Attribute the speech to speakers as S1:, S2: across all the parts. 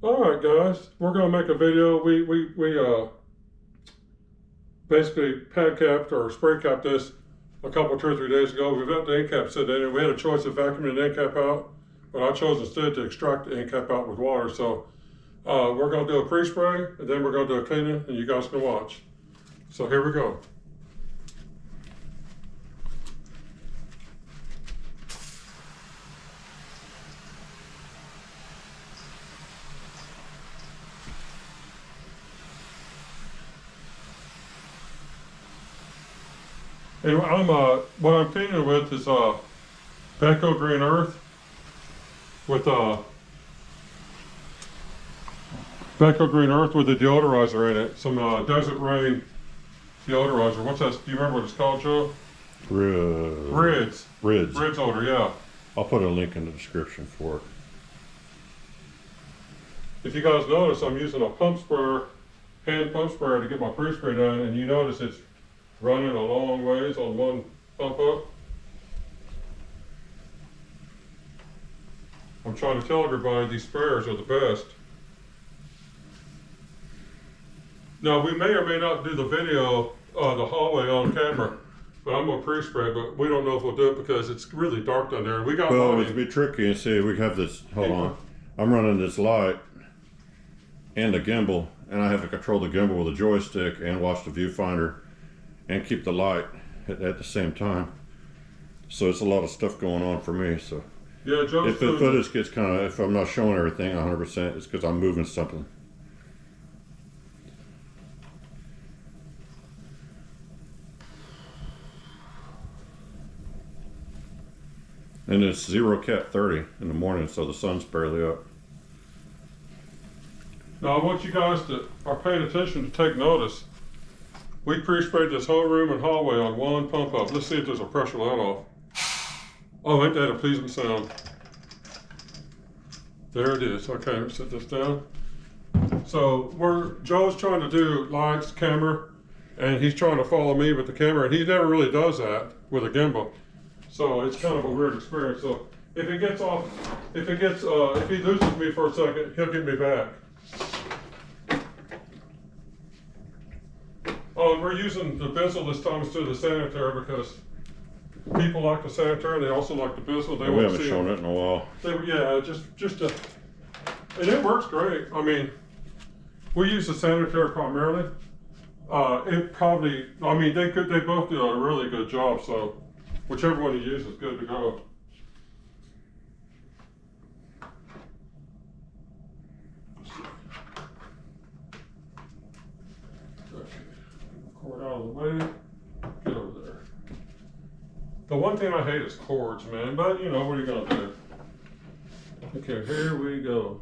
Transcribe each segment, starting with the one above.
S1: All right, guys, we're gonna make a video. We basically pad capped or spray capped this a couple, 2 or 3 days ago. We've got the end cap sitting in, and we had a choice of vacuuming the end cap out, but I chose instead to extract the end cap out with water. So we're gonna do a pre-spray, and then we're gonna do a cleaning, and you guys can watch. So here we go. Anyway, what I'm cleaning with is Becco Green Earth with Becco Green Earth with a deodorizer in it. Some Desert Rain deodorizer. What's that? Do you remember what it's called, Joe? Rids. Rids odor, yeah.
S2: I'll put a link in the description for it.
S1: If you guys notice, I'm using a pump sprayer, hand pump sprayer to get my pre-spray done, and you notice it's running a long ways on one pump up. I'm trying to tell everybody these sprayers are the best. Now, we may or may not do the video, the hallway on camera, but I'm gonna pre-spray, but we don't know if we'll do it because it's really dark down there. We got
S2: Well, it'd be tricky. See, we have this, hold on. I'm running this light and a gimbal, and I have to control the gimbal with a joystick and watch the viewfinder and keep the light at the same time. So it's a lot of stuff going on for me. So
S1: yeah, Joe's
S2: if the footage gets kind of, if I'm not showing everything 100%, it's because I'm moving something. And it's 0 cat 30 in the morning, so the sun's barely up.
S1: Now I want you guys that are paying attention to take notice. We pre-sprayed this whole room and hallway on one pump up. Let's see if there's a pressure let off. Oh, ain't that a pleasing sound? There it is. Okay, let's set this down. So Joe's trying to do lights, camera, and he's trying to follow me with the camera, and he never really does that with a gimbal. So it's kind of a weird experience. So if he gets off, if he loses me for a second, he'll get me back. Oh, and we're using the Bissell this time instead of the sanitary because people like the sanitary. They also like the Bissell. They
S2: We haven't shown it in a while.
S1: Yeah, and it works great. I mean, we use the sanitary primarily. They both do a really good job. So whichever one you use is good to go. Cord out of the way. Get over there. The one thing I hate is cords, man, but you know, what are you gonna do? Okay, here we go.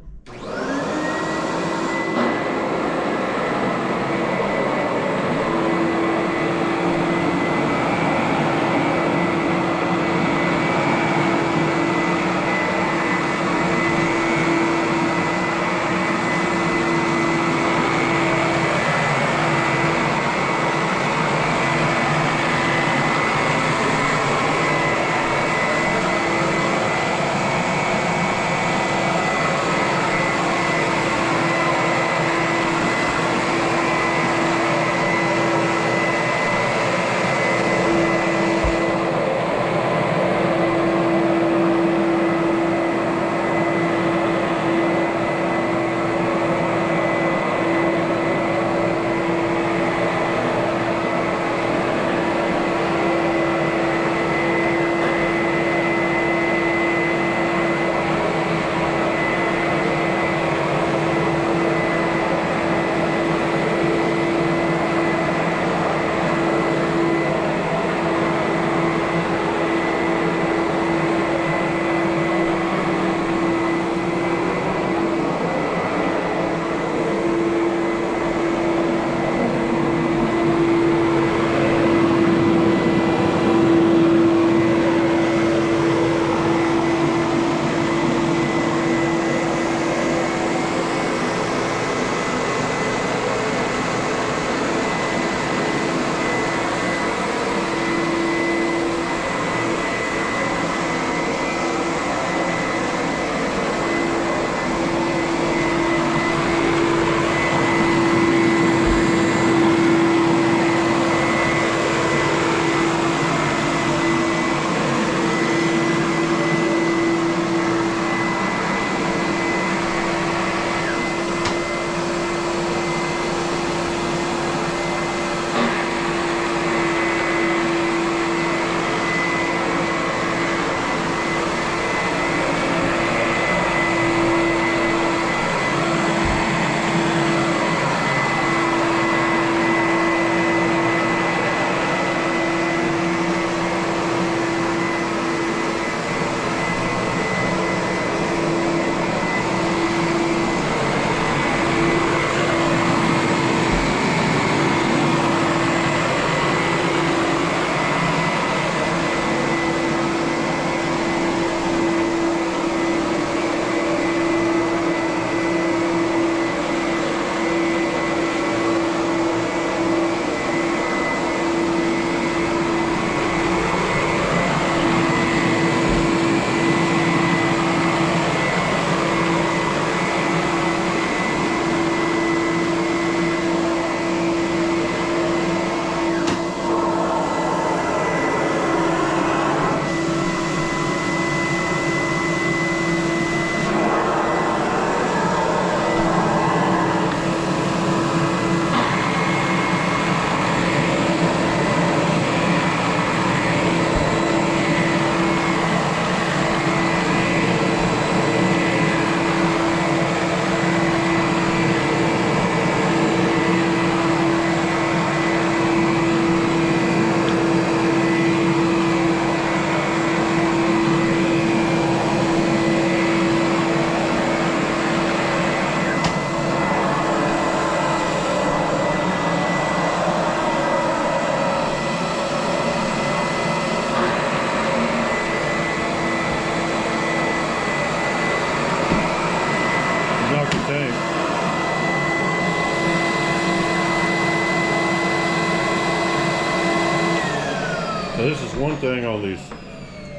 S2: one thing on these.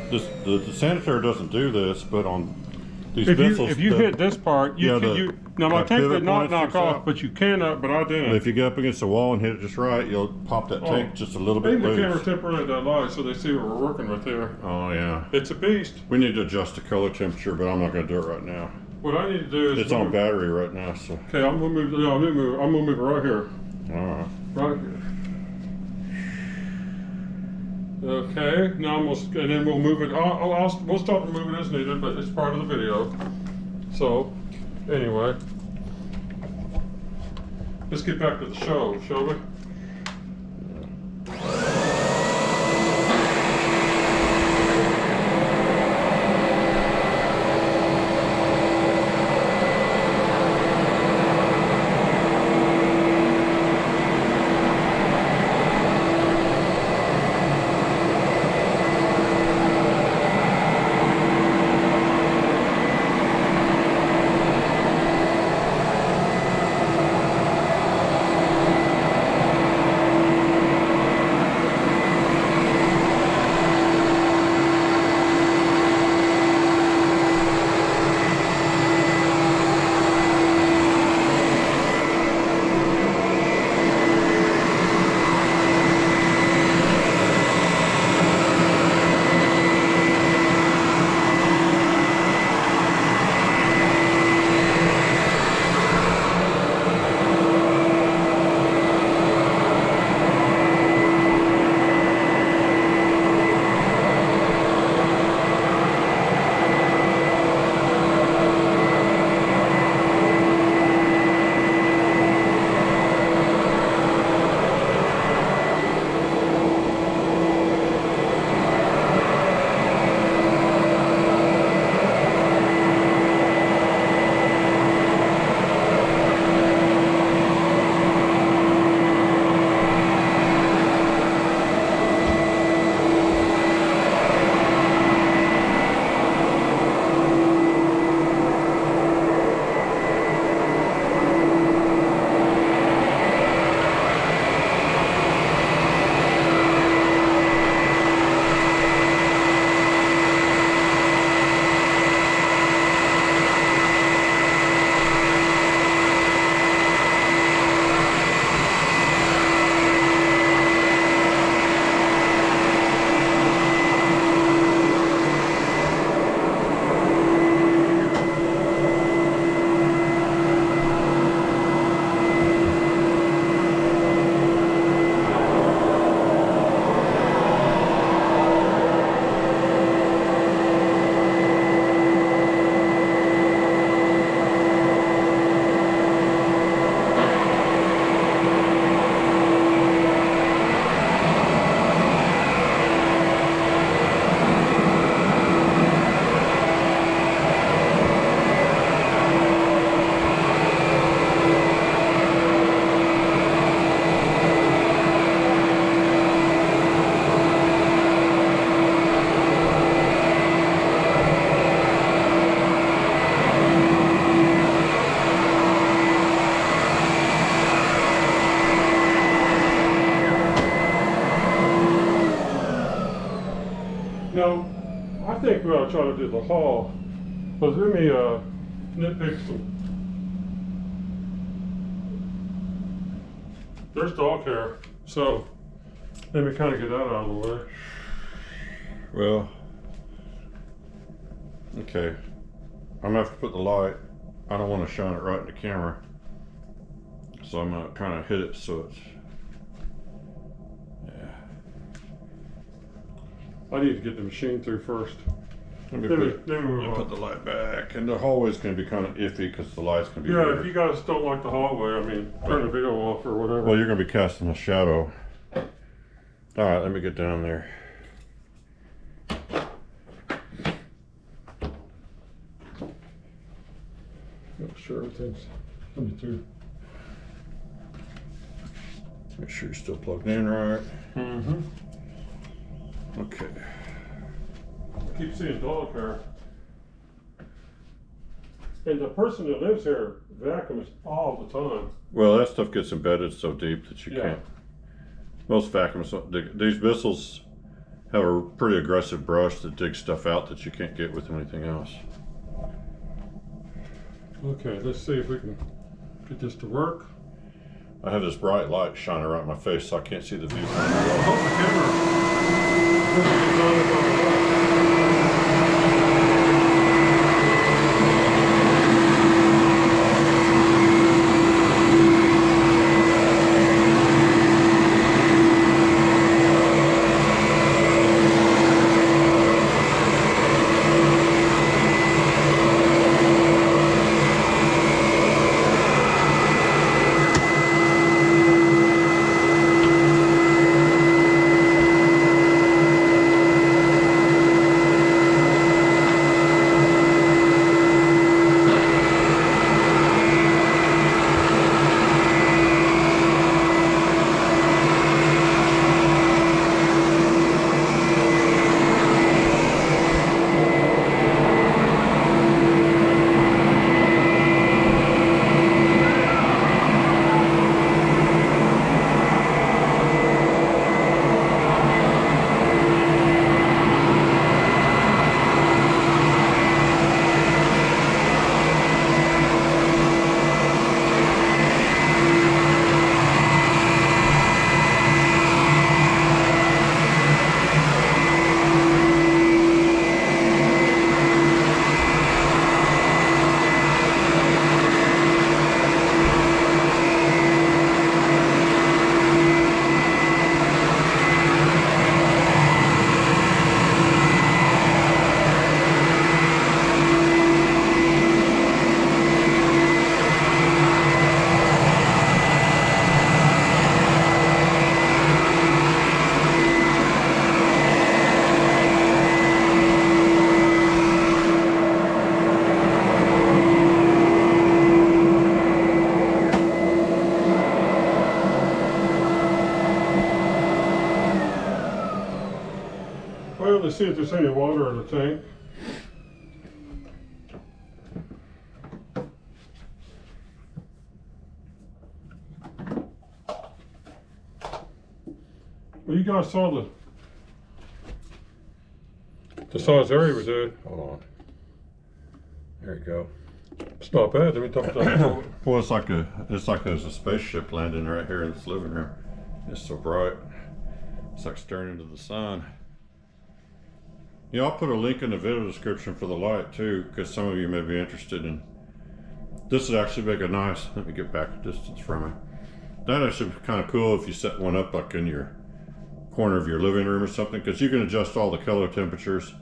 S2: The sanitary doesn't do this, but on these
S1: if you hit this part, now my tank
S2: pivot
S1: did not
S2: point
S1: knock
S2: sticks
S1: off,
S2: out.
S1: but you cannot. But I didn't.
S2: If you get up against the wall and hit it just right, you'll pop that tank just a little bit
S1: Aim the camera
S2: loose.
S1: temporarily at that light so they see what we're working with here.
S2: Oh yeah.
S1: It's a beast.
S2: We need to adjust the color temperature, but I'm not going to do it right now.
S1: What I need to do is
S2: It's on battery right now, so.
S1: Okay, I'm gonna move. Yeah, I'm gonna move it right here.
S2: All right.
S1: Right here. Okay, now and then we'll move it. We'll stop and move it as needed, but it's part of the video. So, anyway, let's get back to the show, shall we? Now, I think we ought to try to do the hall, but let me nitpick some. There's dog hair, so let me kind of get that out of the way.
S2: Well, okay. I'm gonna have to put the light. I don't want to shine it right in the camera, so I'm gonna kind of hit it so it's. Yeah.
S1: I need to get the machine through first.
S2: Let me
S1: Let me
S2: put the light back, and the hallway's gonna be kind of iffy because the light's gonna be.
S1: Yeah,
S2: weird.
S1: if you guys don't like the hallway, I mean, turn the video off or whatever.
S2: Well, you're gonna be casting a shadow. All right, let me get down there.
S1: Make sure everything's coming through.
S2: Make sure you're still plugged in right.
S1: Mm-hmm.
S2: Okay.
S1: I keep seeing dog hair. And the person that lives here vacuums all the time.
S2: Well, that stuff gets embedded so deep that you
S1: Yeah.
S2: can't. Most vacuums, these Bissells, have a pretty aggressive brush that digs stuff out that you can't get with anything else.
S1: Okay, let's see if we can get this to work.
S2: I have this bright light shining right in my face, so I can't see the viewfinder.
S1: I hope the camera. Well, let's see if there's any water in the tank. Well, you guys saw the size area we did.
S2: Hold on. There you go.
S1: It's not bad. Let me talk about it.
S2: Well, it's like there's a spaceship landing right here in this living room. It's so bright. It's like staring into the sun. Yeah, I'll put a link in the video description for the light too, because some of you may be interested in. This would actually make a nice. Let me get back a distance from it. That actually be kind of cool if you set one up like in your corner of your living room or something, because you can adjust all the color temperatures,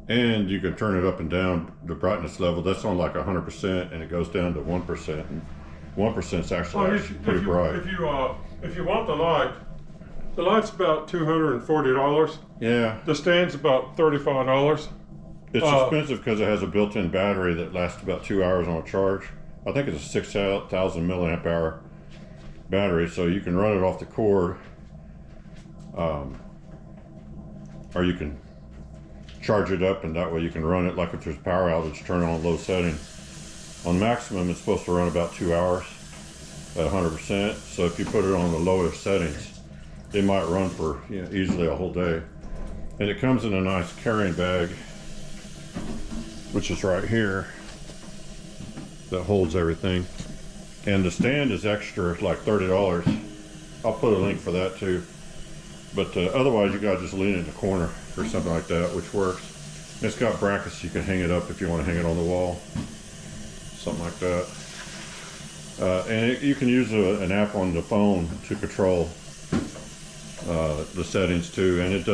S2: and you can turn it up and down the brightness level. That's on like 100%, and it goes down to 1%. And 1% is actually pretty bright.
S1: If you want the light's about $240.
S2: Yeah.
S1: The stand's about $35.
S2: It's expensive because it has a built-in battery that lasts about 2 hours on a charge. I think it's a 6,000 milliamp hour battery, so you can run it off the cord, or you can charge it up, and that way you can run it like if there's a power outage, turn it on low setting. On maximum, it's supposed to run about 2 hours at 100%. So if you put it on the lower settings, it might run for easily a whole day. And it comes in a nice carrying bag, which is right here, that holds everything. And the stand is extra, it's like $30. I'll put a link for that too. But otherwise, you gotta just lean it in the corner or something like that, which works. And it's got brackets, you can hang it up if you want to hang it on the wall, something like that. And you can use an app on the phone to control the settings too, and it's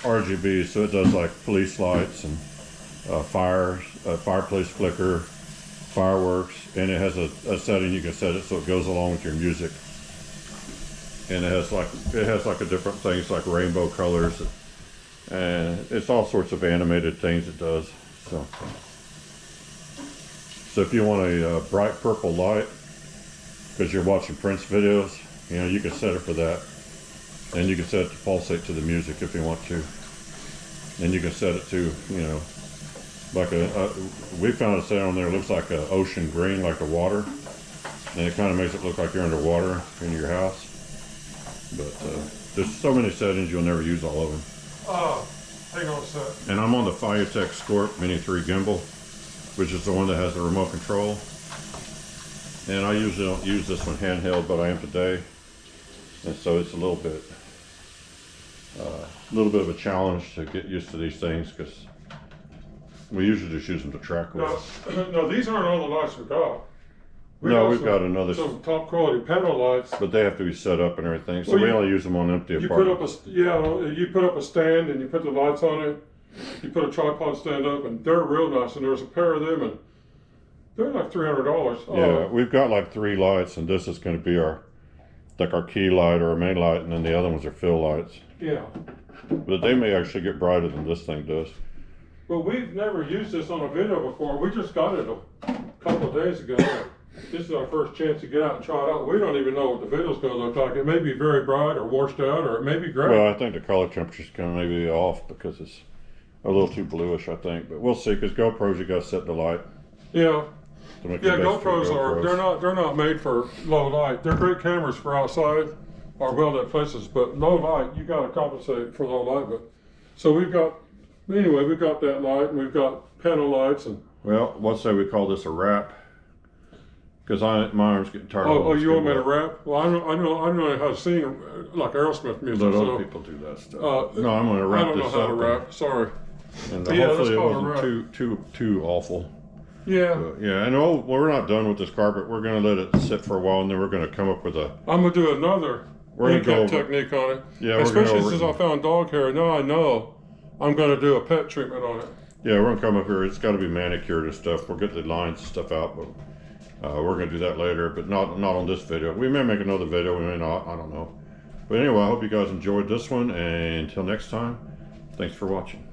S2: RGB, so it does like police lights and fireplace flicker, fireworks, and it has a setting you can set it so it goes along with your music. And it has like a different things like rainbow colors, and it's all sorts of animated things it does. So if you want a bright purple light because you're watching Prince videos, you can set it for that. And you can set it to pulsate to the music if you want to. And you can set it to, like we found a set on there, it looks like an ocean green, like the water. And it kind of makes it look like you're underwater in your house. But There's so many settings you'll never use all of them.
S1: Hang on a sec.
S2: And I'm on the Fiotech Scorp Mini 3 gimbal, which is the one that has the remote control. And I usually don't use this one handheld, but I am today. And so it's a little bit of a challenge to get used to these things, because we usually just use them to track with.
S1: No, these aren't all the lights we got.
S2: We've got another.
S1: Some top quality panel lights.
S2: But they have to be set up and everything, so we only use them on empty apartments.
S1: You put up a stand and you put the lights on it. You put a tripod stand up, and they're real nice. And there's a pair of them, and they're like $300.
S2: Yeah, we've got like 3 lights, and this is going to be our key light or our main light, and then the other ones are fill lights.
S1: Yeah.
S2: But they may actually get brighter than this thing does.
S1: Well, we've never used this on a video before. We just got it a couple of days ago. This is our first chance to get out and try it out. We don't even know what the video's going to look like. It may be very bright or washed out, or it may be gray.
S2: Well, I think the color temperature's going to maybe be off because it's a little too bluish, I think. But we'll see, because GoPros, you got to set the light.
S1: Yeah.
S2: Yeah,
S1: GoPros they're not made for low light. They're great cameras for outside or well-lit places, but low light, you got to compensate for low light. But so we've got that light, and we've got panel lights, and
S2: well, let's say we call this a wrap, because my arm's getting tired.
S1: Oh, you want me to rap? Well, I know how to sing like Aerosmith music.
S2: Let other people do that stuff. No, I'm going to wrap this up.
S1: I don't know how to rap. Sorry.
S2: And hopefully it wasn't too awful.
S1: Yeah.
S2: Yeah, and we're not done with this carpet. We're going to let it sit for a while, and then we're going to come up with a.
S1: I'm going to do another technique on it.
S2: Yeah,
S1: especially since I found dog hair. Now I know I'm going to do a pet treatment on it.
S2: Yeah, we're going to come up here. It's got to be manicured and stuff. We'll get the lines and stuff out, but. We're going to do that later, but not on this video. We may make another video, we may not, I don't know. But anyway, I hope you guys enjoyed this one, and until next time, thanks for watching.